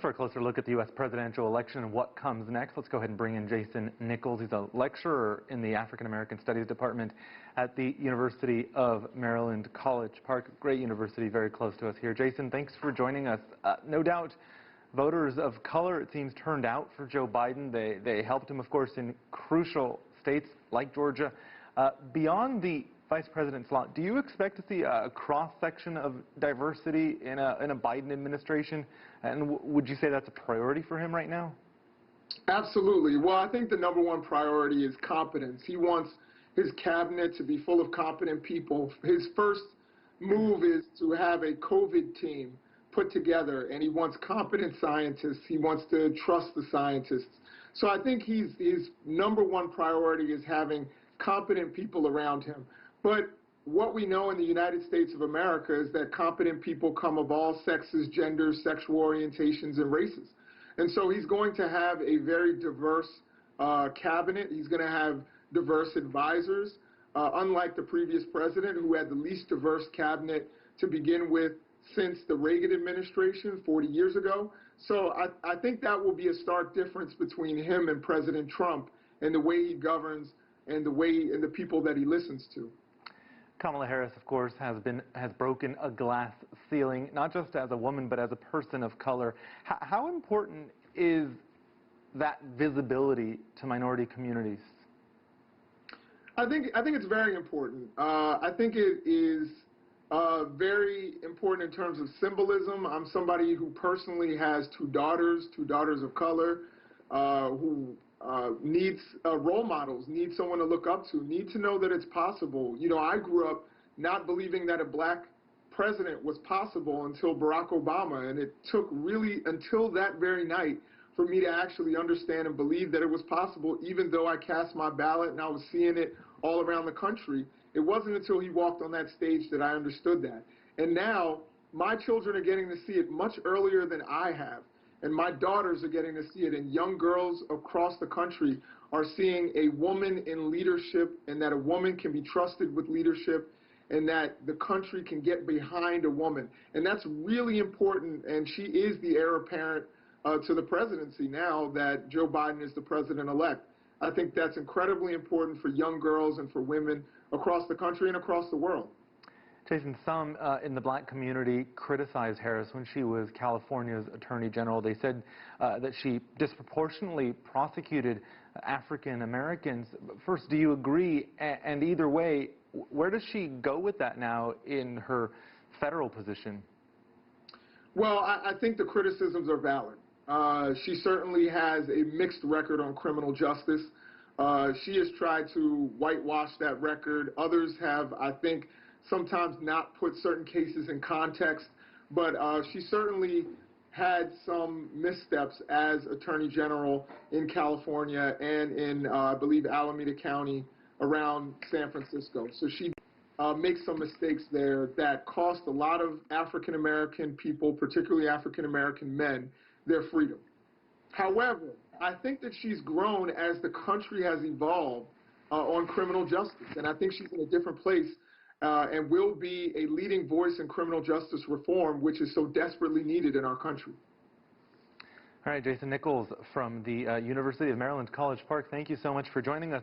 For a closer look at the U.S. presidential election and what comes next, let's go ahead and bring in Jason Nichols. He's a lecturer in the African American Studies Department at the University of Maryland, College Park. Great university, very close to us here. Jason, thanks for joining us. No doubt, voters of color, it seems, turned out for Joe Biden. They helped him, of course, in crucial states like Georgia. Beyond the vice president slot, do you expect to see a cross-section of diversity in a Biden administration? And would you say that's a priority for him right now? Absolutely. Well, I think the number one priority is competence. He wants his cabinet to be full of competent people. His first move is to have a COVID team put together, and he wants competent scientists. He wants to trust the scientists. So I think his number one priority is having competent people around him. But what we know in the United States of America is that competent people come of all sexes, genders, sexual orientations, and races. And so he's going to have a very diverse cabinet. He's going to have diverse advisors, unlike the previous president who had the least diverse cabinet to begin with since the Reagan administration 40 years ago. So I think that will be a stark difference between him and President Trump and the way he governs and the people that he listens to. Kamala Harris, of course, has broken a glass ceiling, not just as a woman, but as a person of color. How important is that visibility to minority communities? I think it's very important. I think it is very important in terms of symbolism. I'm somebody who personally has two daughters of color, who needs role models, needs someone to look up to, need to know that it's possible. You know, I grew up not believing that a black president was possible until Barack Obama, and it took really until that very night for me to actually understand and believe that it was possible, even though I cast my ballot and I was seeing it all around the country. It wasn't until he walked on that stage that I understood that. And now my children are getting to see it much earlier than I have. And my daughters are getting to see it, and young girls across the country are seeing a woman in leadership, and that a woman can be trusted with leadership, and that the country can get behind a woman. And that's really important, and she is the heir apparent to the presidency now that Joe Biden is the president-elect. I think that's incredibly important for young girls and for women across the country and across the world. Jason, some in the black community criticized Harris when she was California's Attorney General. They said that she disproportionately prosecuted African Americans. First, do you agree? And either way, where does she go with that now in her federal position? Well, I think the criticisms are valid. She certainly has a mixed record on criminal justice. She has tried to whitewash that record. Others have, I think, sometimes not put certain cases in context, but she certainly had some missteps as Attorney General in California and in, I believe, Alameda County around San Francisco. So she makes some mistakes there that cost a lot of African-American people, particularly African-American men, their freedom. However, I think that she's grown as the country has evolved on criminal justice, and I think she's in a different place and will be a leading voice in criminal justice reform, which is so desperately needed in our country. All right, Jason Nichols from the University of Maryland, College Park, thank you so much for joining us.